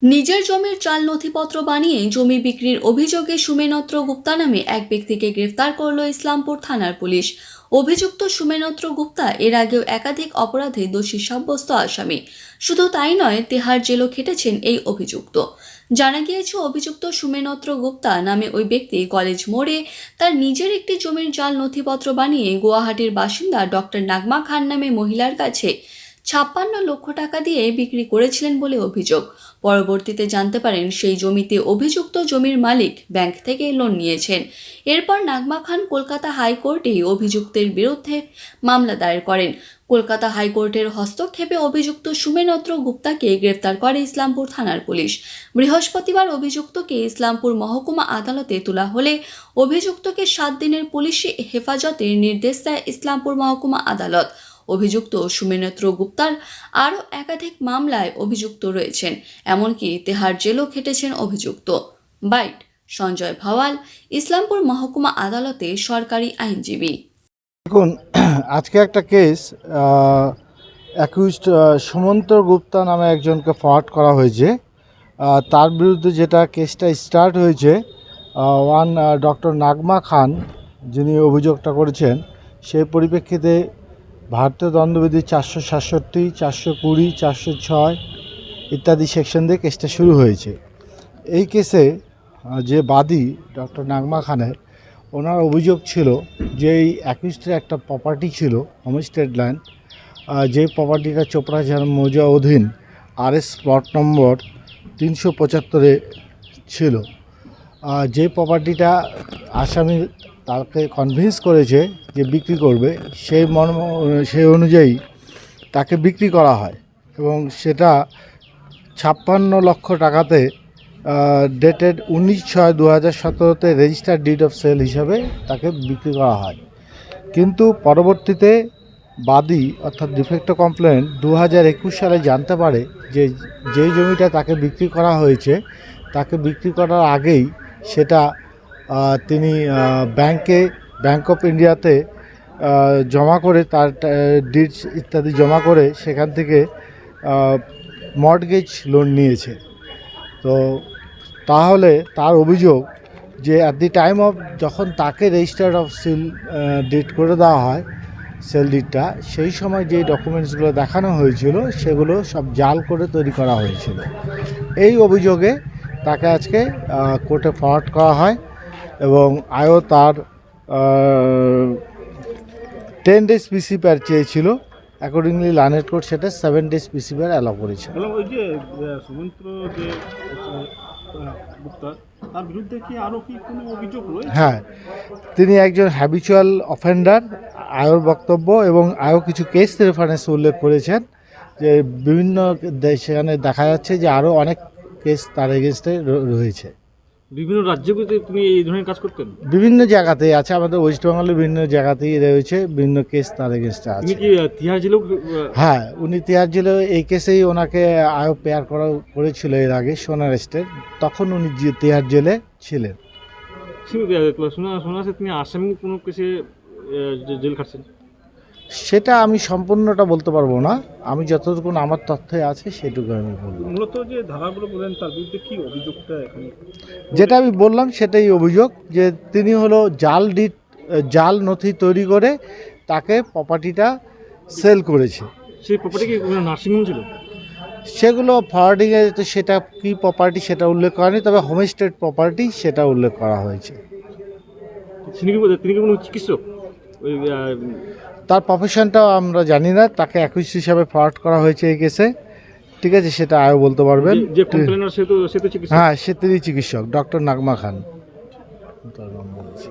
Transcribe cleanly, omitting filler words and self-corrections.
নিজের জমির জাল নথিপত্র বানিয়ে জমি বিক্রির অভিযোগে সুমেনত্র গুপ্তা নামে এক ব্যক্তিকে গ্রেফতার করল ইসলামপুর থানার পুলিশ। অভিযুক্ত সুমেনত্র গুপ্তা এর আগেও একাধিক অপরাধে দোষী সাব্যস্ত আসামি। শুধু তাই নয়, তেহার জেলও খেটেছেন এই অভিযুক্ত। জানা গিয়েছে, অভিযুক্ত সুমেনত্র গুপ্তা নামে ওই ব্যক্তি কলেজ মোড়ে তার নিজের একটি জমির জাল নথিপত্র বানিয়ে গুয়াহাটির বাসিন্দা ডক্টর নাগমা খান নামে মহিলার কাছে ৫৬ লক্ষ টাকা দিয়ে বিক্রি করেছিলেন বলে অভিযোগ। পরবর্তীতে জানতে পারেন সেই জমিতে অভিযুক্ত জমির মালিক ব্যাংক থেকে লোন নিয়েছেন। এরপর নাগমা খান কলকাতা হাইকোর্টে অভিযুক্তের বিরুদ্ধে মামলা দায়ের করেন। কলকাতা হাইকোর্টের হস্তক্ষেপে অভিযুক্ত সুমেনত্র গুপ্তাকে গ্রেফতার করে ইসলামপুর থানার পুলিশ। বৃহস্পতিবার অভিযুক্তকে ইসলামপুর মহকুমা আদালতে তোলা হলে অভিযুক্তকে ৭ দিনের পুলিশি হেফাজতের নির্দেশ দেয় ইসলামপুর মহকুমা আদালত। অভিযুক্ত সুমেনত্র গুপ্তার আরও একাধিক মামলায় অভিযুক্ত রয়েছেন, এমনকি তেহার জেলও খেটেছেন অভিযুক্ত। বাইট সঞ্জয় ভাওয়াল, ইসলামপুর মহকুমা আদালতে সরকারি আইনজীবী। দেখুন, আজকে একটা কেস অ্যাকিউজড সুমন্ত গুপ্তা নামে একজনকে ফরওয়ার্ড করা হয়েছে। তার বিরুদ্ধে যেটা কেসটা স্টার্ট হয়েছে, ডক্টর নাগমা খান যিনি অভিযোগটা করেছেন, সেই পরিপ্রেক্ষিতে ভারতীয় দণ্ডবিধি ৪৬৭, ৪২০, ৪০৬ ইত্যাদি সেকশন দিয়ে কেসটা শুরু হয়েছে। এই কেসে যে বাদী ডক্টর নাগমা খানের, ওনার অভিযোগ ছিল যে এই অ্যাকিউজডের একটা প্রপার্টি ছিল হোমস্টেড ল্যান্ড, যে প্রপার্টিটা চোপড়াঝাড় মৌজা অধীন RS প্লট নম্বর ৩৭৫-এ ছিল। যে প্রপার্টিটা আসামি তাকে কনভিন্স করেছে যে বিক্রি করবে, সেই অনুযায়ী তাকে বিক্রি করা হয় এবং সেটা ৫৬ লক্ষ টাকাতে ডেটেড ১৯/৬/২০১৭-তে রেজিস্টার্ড ডিড অফ সেল হিসাবে তাকে বিক্রি করা হয়। কিন্তু পরবর্তীতে বাদী অর্থাৎ ডিফেক্টো কমপ্লেন্ট ২০২১ সালে জানতে পারে যে যেই জমিটা তাকে বিক্রি করা হয়েছে, তাকে বিক্রি করার আগেই সেটা তিনি ব্যাংক অফ ইন্ডিয়াতে জমা করে, তার ডিডস ইত্যাদি জমা করে সেখান থেকে মর্টগেজ লোন নিয়েছে। তো তাহলে তার অভিযোগ যে অ্যাট দি টাইম অফ যখন তাকে রেজিস্টার্ড অফ সেল ডিড করে দেওয়া হয়, সেল ডিডটা, সেই সময় যে ডকুমেন্টসগুলো দেখানো হয়েছিল সেগুলো সব জাল করে তৈরি করা হয়েছিল। এই অভিযোগে তাকে আজকে কোর্টে ফরওয়ার্ড করা হয় এবং আয়ও তার 10 ডেজ পিসিপিআর চেয়েছিল। অ্যাকর্ডিংলি লানেট কোর্ট সেটা 7 ডেজ পিসিপিআর অ্যালাউ করেছে। ওই যে সুমন্ত যে গুপ্তা, তার বিরুদ্ধে কি আরও কি কোনো অভিযোগ রয়েছে? হ্যাঁ, তিনি একজন হ্যাবিচুয়াল অফেন্ডার, আয়োর বক্তব্য এবং আয়ও কিছু কেস রেফারেন্স উল্লেখ করেছেন যে বিভিন্ন সেখানে দেখা যাচ্ছে যে আরও অনেক কেস তার এগেনস্টে রয়েছে। বিভিন্ন রাজ্যগুলিতে তুমি এই ধরনের কাজ করতেন? বিভিন্ন জায়গাতেই আছে, আমাদের ওয়েস্ট বেঙ্গলের বিভিন্ন জায়গাতেই রয়েছে, বিভিন্ন কেস তার এগেনস্টে আছে। তিহার জেলেও? হ্যাঁ, উনি তিহার জেলে এই কেসেই ওনাকে আয়ো পেয়ার করেছিল এর আগে সোনা রেস্টের, তখন উনি তিহার জেলে ছিলেন। শোনা আছে তিনি আসামি কোনো কেসে জেল খাটছেন? সেটা আমি সম্পূর্ণটা বলতে পারবো না, আমি যতটুকু আমার তথ্যে আছে সেটুকু আমি বলবো। মূলত যে ধারাগুলো বলেন তার বিরুদ্ধে কি অভিযোগটা এখানে? যেটা আমি বললাম সেটাই অভিযোগ, যে তিনি হলো জাল নথি তৈরি করে তাকে প্রপার্টিটা সেল করেছে। সেই প্রপার্টি কি নার্সিংহোম ছিল? সেগুলো ফরওয়ার্ডিংয়ে তো সেটা কী প্রপার্টি সেটা উল্লেখ করেনি, তবে হোমস্টেড প্রপার্টি সেটা উল্লেখ করা হয়েছে। তিনি কি কোনো চিকিৎসক? ওই তার প্রফেশনটাও আমরা জানি না, তাকে অ্যাকিউজড হিসাবে ফরওয়ার্ড করা হয়েছে এই কেসে। ঠিক আছে, সেটা আয়ও বলতে পারবেন। যে কমপ্লেনার সে তো চিকিৎসক। হ্যাঁ, সে তিনি চিকিৎসক, ডক্টর নাগমা খান তার নাম বলেছি।